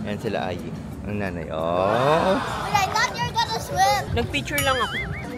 Yan sila Ayi. Ang nanay. Oh! But I thought you were gonna swim. Nag-picture lang ako.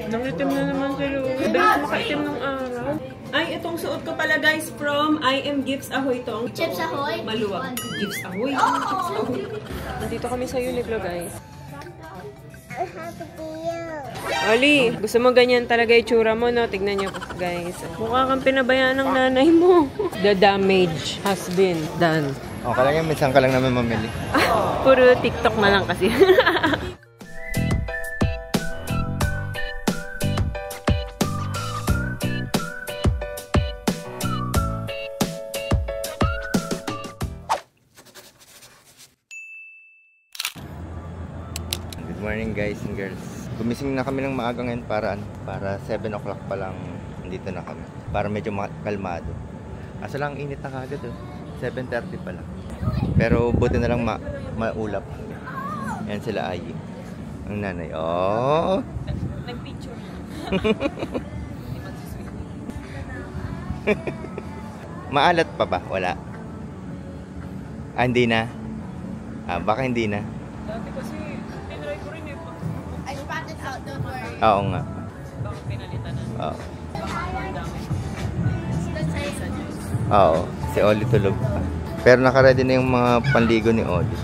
Nangitim na naman si Louie. Bilis makaitim ng araw. Ay, itong suot ko pala guys from I Am Gifts Ahoy tong. Chips Ahoy? Maluwag. Gifts Ahoy. Oh! Chips Ahoy. Nandito kami sa Uniqlo guys. I have to be you. Ali, gusto mo ganyan talaga itsura mo, no? Tignan niyo guys. Mukha kang pinabayaan ng nanay mo. The damage has been done. O, kala nga, minsan ka lang naman mamili. Puro TikTok na lang kasi. Good morning guys and girls. Gumising na kami ng maaga ngayon para 7 o'clock pa lang dito na kami. Para medyo kalmado. Asa lang init na kagad 7:30 pa lang. Pero buti na lang maulap. Yan sila Ayi. Ang nanay. Oh! Nag-picture. Maalat pa ba? Wala. Hindi na. Baka hindi na. Dati kasi tinry ko rin I spat it out, don't worry. Oo nga. Baka pinalitan na. Oo. Oo. Si Oli tulog pa. Pero nakaready na yung mga panligo ni Oli.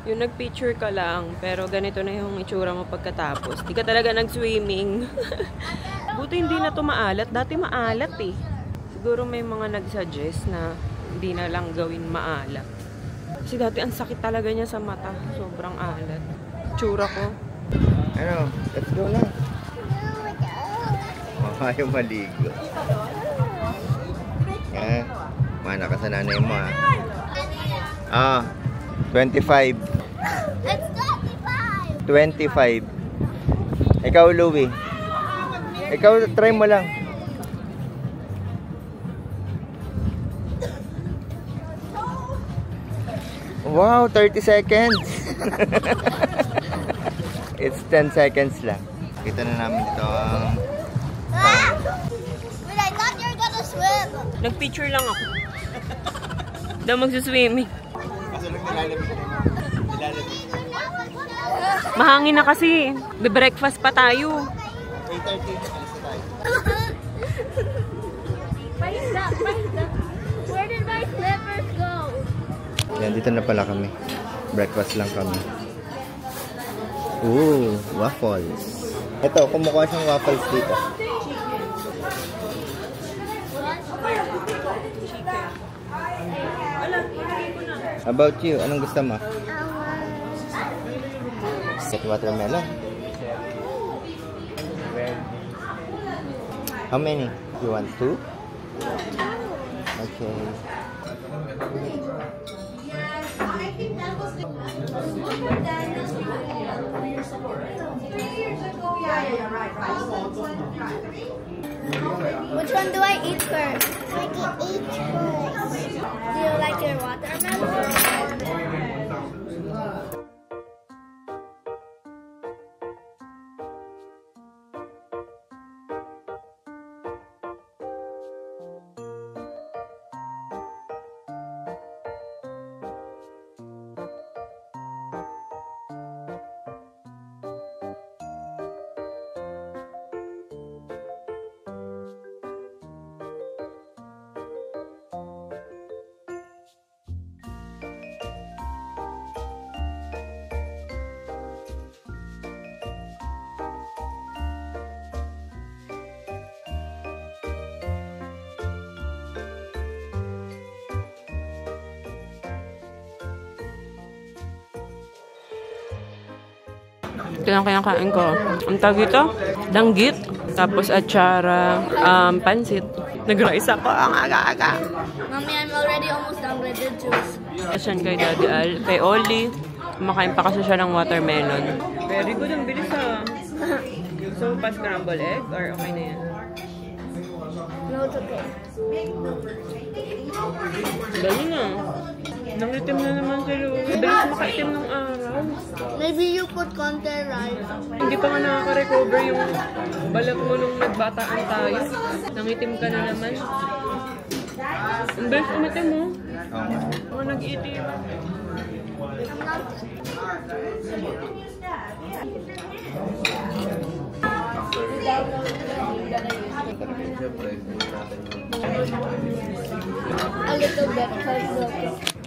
Yung nag-picture ka lang, pero ganito na yung itsura mo pagkatapos. Di ka talaga nag-swimming. Buti hindi na to maalat. Dati maalat eh. Siguro may mga nag-suggest na hindi na lang gawin maalat. Kasi dati ang sakit talaga niya sa mata. Sobrang alat. Tsura ko. Ano? Let's go na. Ayaw maligo. Yan. Mana ka sa nanay mo 25. It's 25. 25. Ikaw, Louie. Ikaw, try mo lang. Wow, 30 seconds. It's 10 seconds lang. Kita na namin ito ang... But I thought you were gonna swim. Nag-picture lang ako. Daw magsuswimming. Mahangin na kasi. Be-breakfast pa tayo. 8:30. Where did my slippers go? Yan, dito na pala kami. Breakfast lang kami. Ooh, waffles. Ito, kumukuha siyang waffles dito. About you, anong gusto mo? Set watermelon. How many? You want 2? Okay. Which one do I eat first? I can eat first. Do you like your watermelon? Ito lang kaya kain ko. Ang tawag ito? Danggit. Tapos atsara, pansit. Nag-rice ako ang aga-aga. Mommy, I'm already almost done with the juice. Asan kay Daddy Al? Kay Oli. Kumakain pa kasi siya ng watermelon. Very good. Ang bilis So, pa-scramble egg? Or okay na yan? No, it's okay. Galing Nangitim na naman si Louie. Bilis makaitim ng araw. Maybe you put content right. Hindi pa nga nakaka-recover yung balat mo nung nagbataan tayo. Nangitim ka na naman. Ang bilis umitim mo. Oo nga. O, nag-itim. A little bit, because look.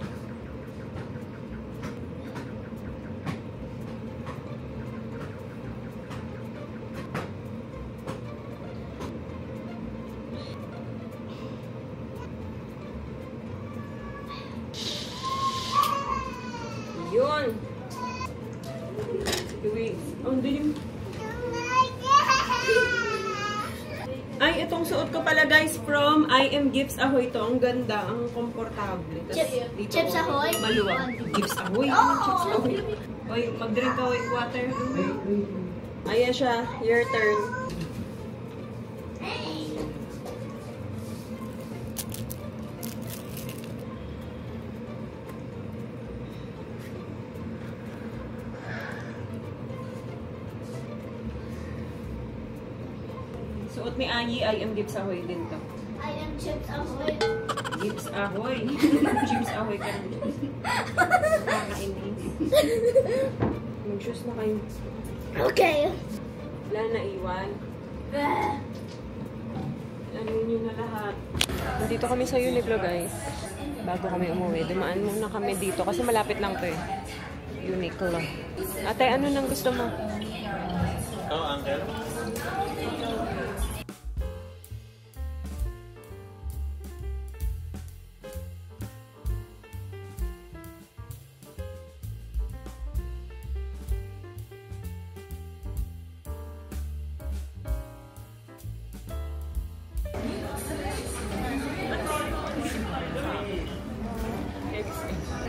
Yun. Louie. Ang dilim. Ay, itong suot ko pala guys from I Am Gifts Ahoy to. Ang ganda, ang komportable. Chips Ahoy? Maluwag. Gifts Ahoy. Chips Ahoy. Oy, mag-drink ka with water. Ayan siya. Your turn. Suot ni Ayi, I Am Gifts Ahoy din to. I am Chips Ahoy. Gifts Ahoy. Chips Ahoy ka rin. Nakakainis. Mag-shoes na kayo. Okay. Wala na iwan. Ano nyo na lahat. Nandito kami sa Uniqlo guys. Bago kami umuwi. Dumaan muna kami dito kasi malapit lang to eh. Uniqlo. Ate, ano nang gusto mo? Oh, uncle.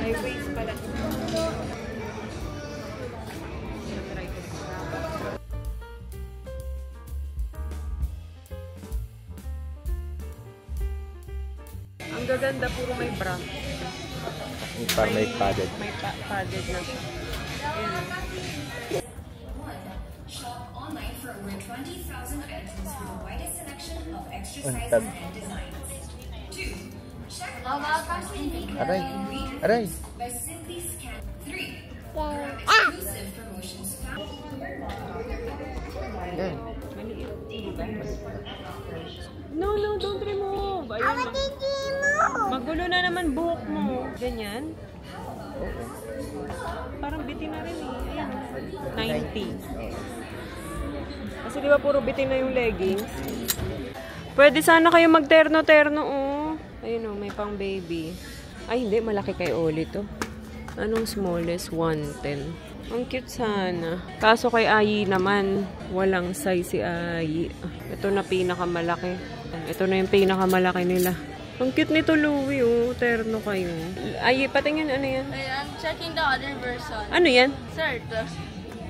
Highways pala. Ang gaganda, puro may bra. Para may padded. May padded na siya. Ayan. Shop online for over 20,000 items with the widest selection of extra sizes Tab. and designs. 2. Check Aray. Aray. by simply scan. 3. Ah! Exclusive promotions found. Yan. No, don't remove. Ayun. Magulo na naman buhok mo. Ganyan. Parang bitin na rin eh. Ayan. 90. Kasi di ba puro bitin na yung leggings? Pwede sana kayo magterno-terno oh. Ayun oh, may pang baby. Ay hindi, malaki kay Oli to. Anong smallest? 110. Ang cute sana. Kaso kay Ayi naman, walang size si Ayi. Ito na pinakamalaki. Ito na yung pinakamalaki nila. Ang cute nito, Louie, oh. Terno kayo. Ayi, patingin, ano yan? I'm checking the other version. Ano yan? Sir,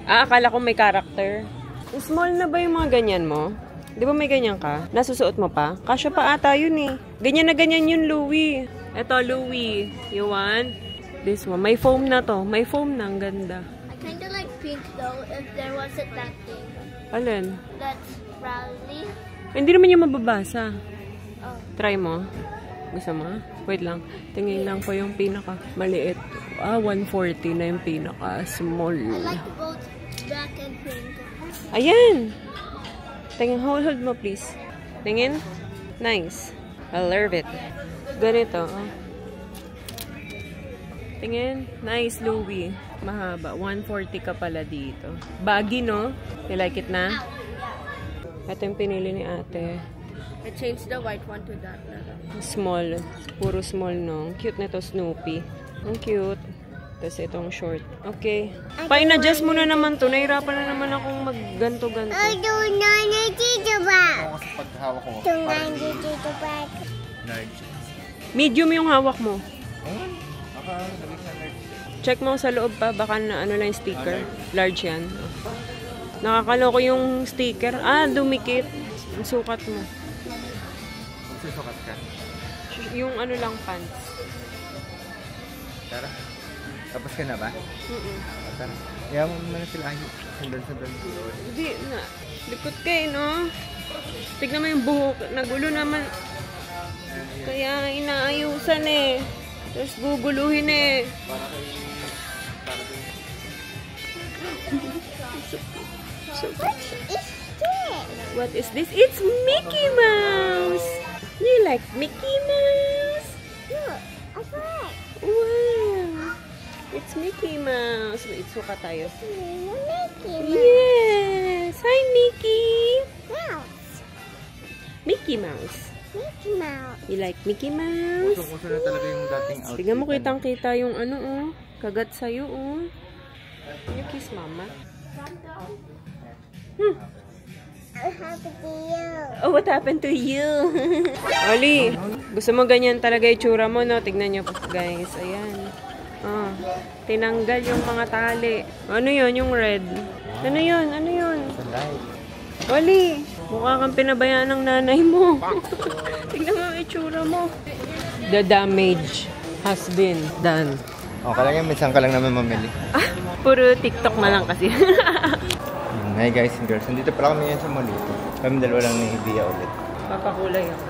Ah, akala ko may character. Small na ba yung mga ganyan mo? Di ba may ganyan ka? Nasusuot mo pa? Kasya pa ata yun eh. Ganyan na ganyan yun, Louie. Eto, Louie. You want? This one. May foam na to. May foam na. Ang ganda. I kind of like pink though, if there wasn't that thing. Alin? That's rally. Hindi naman yung mababasa. Oh. Try mo. Gusto mo? Wait lang. Tingin lang ko yung pinaka maliit. 140 na yung pinaka small. I like both black and pink. Ayan! Tingin, hold mo please. Tingin. Nice. I love it. Ganito. Oh. Tingin. Nice, Louie. Mahaba. 140 ka pala dito. Baggy, no? You like it na? Ito yung pinili ni ate. I changed the white one to that. Small. Puro small, no? Ang cute nito, Snoopy. Ang cute. Tapos itong short. Okay. Pa-in-adjust mo na naman to. Nahirapan na naman akong magganto-ganto. don't know dito ba? Ako sa paghawak ko. Dito ba? Large. Medium yung hawak mo. Oh, nakalagay sa large. Check mo sa loob pa. Baka na ano lang yung sticker. Large yan. Nakakaloko yung sticker. Ah, dumikit. Ang sukat mo. Magsusukat ka. Yung ano lang pants. Tara. Tapos ka na ba? Tara. Kaya mo naman sila ay sandal. Hindi na. Likot kayo, no? Tignan mo yung buhok. Nagulo naman. Kaya inaayusan eh. Tapos guguluhin eh. What is this? It's Mickey Mouse! You like Mickey Mouse? Look, I got Wow! It's Mickey Mouse. Wait, suka tayo. Mickey Yes! Hi, Mickey! Mouse. Mickey Mickey Mouse. Mouse. You like Mickey Mouse? Kusong-kuso na talaga yung dating outfit. Tignan mo, kitang-kita yung ano, oh. Kagat sa'yo, oh. Can you kiss mama? What happened to you? Oh, what happened to you? Oli, gusto mo ganyan talaga yung tsura mo, no? Tignan nyo po, guys. Ayan. Oh, tinanggal yung mga tali. Ano yun, yung red? Ano yun? Ano yun? Sunlight. Oli, mukha kang pinabayaan ng nanay mo. Tignan mo yung itsura mo. The damage has been done. O, kala niya, minsan ka lang naman mamili. Ah, puro TikTok na lang kasi. Hi guys and girls, nandito pala kami ngayon sa Molito. Kami dalawa lang ni Bia ulit. Papakulay ako.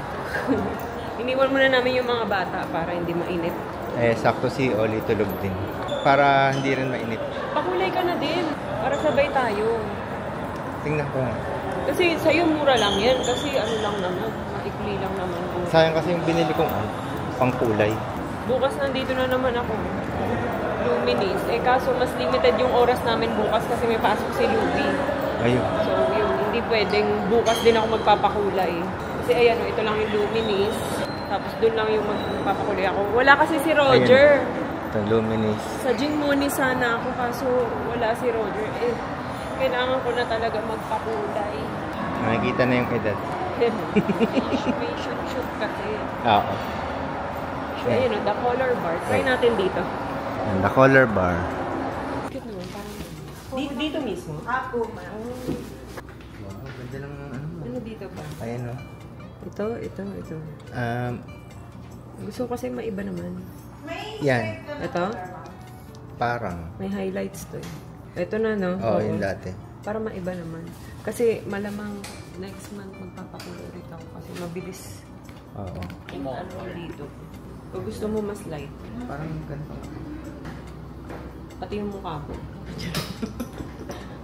Iniwan muna namin yung mga bata para hindi mainit. Eh, sakto si Oli tulog din. Para hindi rin mainit. Pakulay ka na din. Para sabay tayo. Tingnan ko nga. Kasi sa'yo mura lang yan. Kasi ano lang naman. Maikli lang naman. Sayang kasi yung binili kong pangkulay. Bukas nandito na naman ako. Luminis. Eh kaso mas limited yung oras namin bukas kasi may pasok si Luby. Ayun. So yun, hindi pwedeng bukas din ako magpapakulay. Kasi ayan, ito lang yung Luminis. Tapos doon lang yung magpapakulay ako. Wala kasi si Roger. Ito, Luminis. Sa Jingmoni sana ako kaso wala si Roger. Eh, kailangan ko na talaga magpakulay. Nakikita na yung edad. May shoot kasi. Oo. Ayun, the color bar. Try natin dito. And the color bar. Cute naman, parang... Dito mismo? Ako, Wow, ganda lang ano. Ano dito ba? Ayan o. Ito. Gusto ko kasi maiba naman. Yan. Ito? Parang. May highlights to eh. Ito na, no? Oo, yung dati. Para maiba naman. Kasi malamang next month magpapakulo ulit ako kasi mabilis Oo. yung ano dito. Kung gusto mo mas light, Parang ganito. pati yung mukha ko.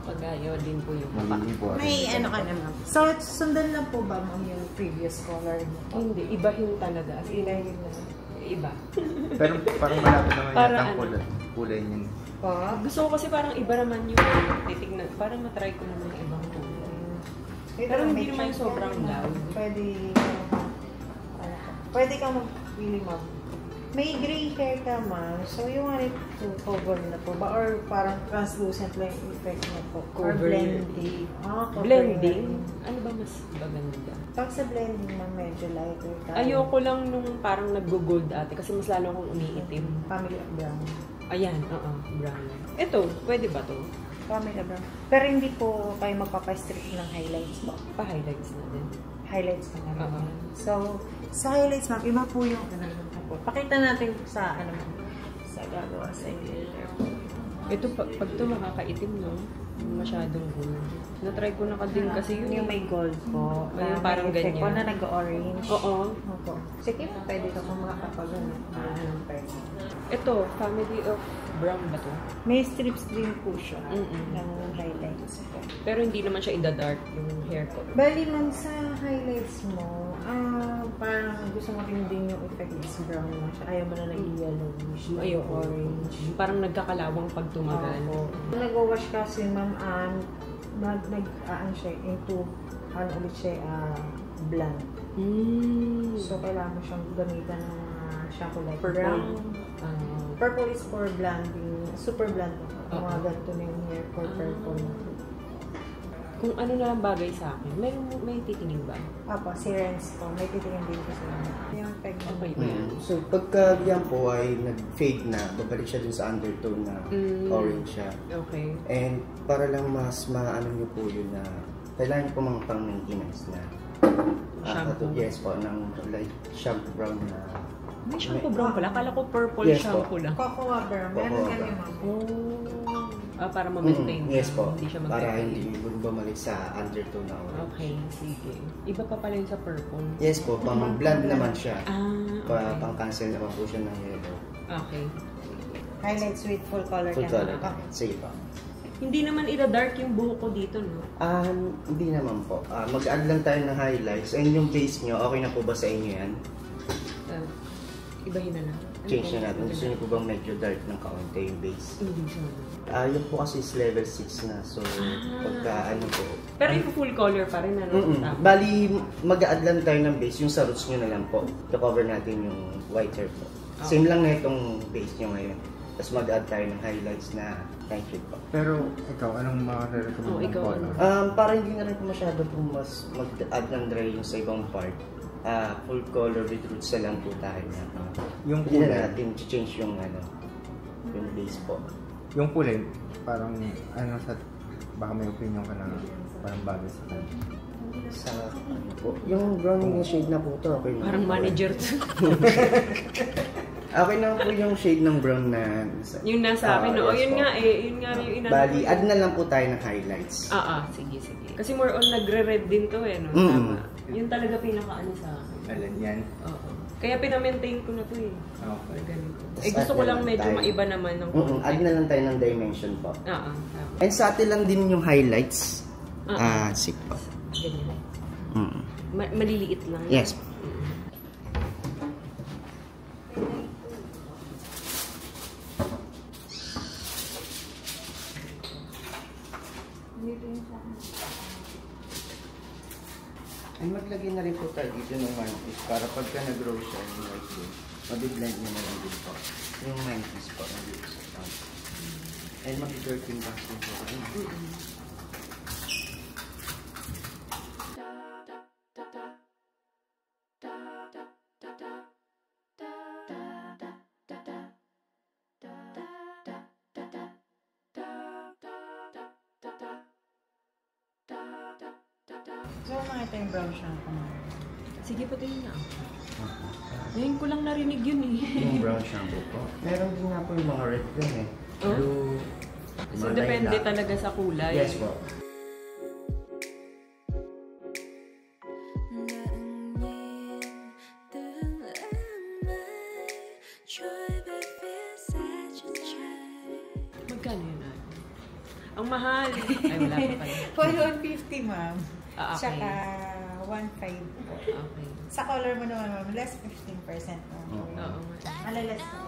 Pag-ayaw din po yung mukha. May ano ka naman. So, sundan lang po ba mo yung previous color mo? Hindi, ibahin talaga. As in, iba. Pero parang malapit naman Para yata ang ano? kulay niyan. Gusto ko kasi parang iba naman yung titignan. Parang matry ko naman yung ibang kulay. Pero hindi naman yung sobrang loud. Pwede ka magpili, ma'am. May gray hair ka, ma'am. So, you want it to cover na po ba? Or parang translucent lang yung effect na po? Or Cover. blending? Cover Blending? na. Ano ba mas maganda? Pag sa blending, ma'am, medyo lighter ka. Ayoko lang nung parang nag-gold ate kasi mas lalo akong umiitim. Family of brown. Ayan, brown. Ito, pwede ba to? Family of brown. Pero hindi po kayo magpapastrict ng highlights po. Pa-highlights na din. Highlights ka na rin. Oo. So, sa highlights, ma'am, iba po yung po. Pakita natin sa sa gagawa sa inyo. Ito, pag ito makakaitim, no? Masyadong gold. Na-try ko na ka din kasi yun. Yung may gold po. Yung parang may effect ganyan. po na nag-orange. Oo. Opo. Sige, pwede ka po makakapag Ito, family of brown ba to? May strips din po siya Mm-mm. ng highlights. Pero hindi naman siya ida-dark yung hair ko. Bali, ma'am, sa highlights mo, parang gusto mo rin din yung effect is brown na siya. Ayaw mo na nag-yellowish, Ayoko. orange. Parang nagkakalawang pag tumagal. Kung nag-wash kasi, ma'am, siya into, ulit siya, blonde. So, kailangan mo siyang gamitan ng shampoo like Purple. brown. Purple is for blonding, super blonde. Mga ganito na yung hair for purple. Kung ano na lang bagay sa akin, may titingin ba? Apo, si Renz po. May titingin din ko sa inyo. Yung peg mo. Okay ba yan? So, pagka yan po ay nag-fade na, babalik siya dun sa undertone na orange siya. Okay. And para lang mas maano nyo po yun na kailangan nyo po mga pang-maintenance na Shampoo. yes po, ng light shampoo brown na May shampoo brown pala. Akala ko purple Yes po. shampoo lang. Cocoa Bear. Meron Cocoa kami, Bear. ma'am. Oh. Para ma-maintain. Yes po. Hindi siya Para mag-maintain. hindi bumalik sa undertone na orange. Okay, sige. Iba pa pala yung sa purple. Yes po, pang blend naman siya. Okay. Pang cancel naman po siya ng yellow. Okay. Highlights with full color. Full ka color. na. Sige po. Hindi naman ida-dark yung buhok ko dito, no? Hindi naman po. Mag-add lang tayo ng highlights. And yung base nyo, okay na po ba sa inyo yan? Ibahin na lang. Ano Change po? na natin. Gusto nyo po bang medyo dark ng kaunti yung base? Hindi siya. Yun po kasi is level 6 na. So, pagka ano po. Pero yung full color pa rin, ano? Tama. Bali, mag-add lang tayo ng base. Yung sa roots nyo na lang po. To-cover natin yung white hair po. Same lang na itong base nyo ngayon. Tapos mag-add tayo ng highlights na night shade po. Pero ikaw, anong recommend ng ikaw, color? Para hindi na rin po masyado po mas mag-add ng dry yung sa ibang part. Full color with roots na lang po tayo na. Yung Hindi kulay, na natin change yung yung base po. yung kulay, parang ano sa, baka may opinion ka na parang bagay sa kanya. Sa ano po, yung brown yung shade na po to. Okay na. Parang manager. Okay na po yung shade ng brown na Yung nasa akin, no? yes Yun po. nga eh. Yun nga yung inano. Bali, add na lang po tayo ng highlights. Sige, sige. Kasi more on nagre-red din to eh, no? Mm. Tama. Yun talaga pinaka-ano sa akin. Alin yan? Oo. Kaya pinamaintain ko na to eh. Okay. Ganito. Tapos Eh gusto ko add na lang lang medyo tayo. maiba naman ng konti. Add na lang tayo ng dimension po. Tama. And sa atin lang din yung highlights. Sige po. Ganyan. Mm. Maliliit lang. Yes. Ay, maglagay na rin po tayo dito ng mantis para pagka nag-grow siya yung white din, mabiblend nyo na lang din po. Yung mantis po, nandito sa front. And mag-13 bucks din po. So, mga ito yung brown shampoo. Sige, patingin na. Ngayon ko lang narinig yun eh. Yung brown shampoo po. Meron din nga po yung mga red din eh. Oh? Blue. So, mga depende lilac. talaga sa kulay. Yes po. Magkano yun ah? Ang mahal. Ay, wala pa pala. 150, ma'am. Okay. Tsaka 1.5 po. Okay. Sa color mo naman, ma'am, less 15%. Oo nga. Alalas na.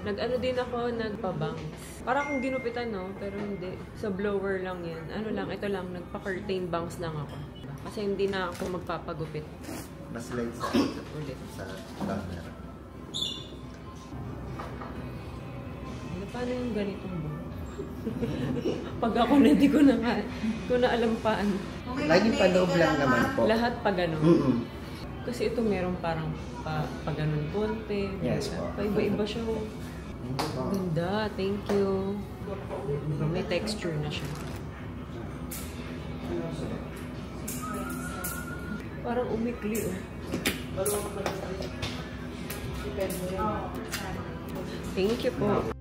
Nag-ano din ako, nagpabangs. Parang kung ginupitan, no? Pero hindi. Sa blower lang yan. Ano lang, ito lang, nagpa-curtain bangs lang ako. Kasi hindi na ako magpapagupit. Mas light sa Ulit. sa camera. Paano yung ganitong buhok? Pag ako na, di ko na alam paano. Laging paloob lang naman po. Lahat pa ganun. Mm-mm. Kasi ito meron parang pa ganun konti. Yes po. Paiba-iba siya. Ganda. Thank you. May texture na siya. Parang umikli, oh. Thank you po.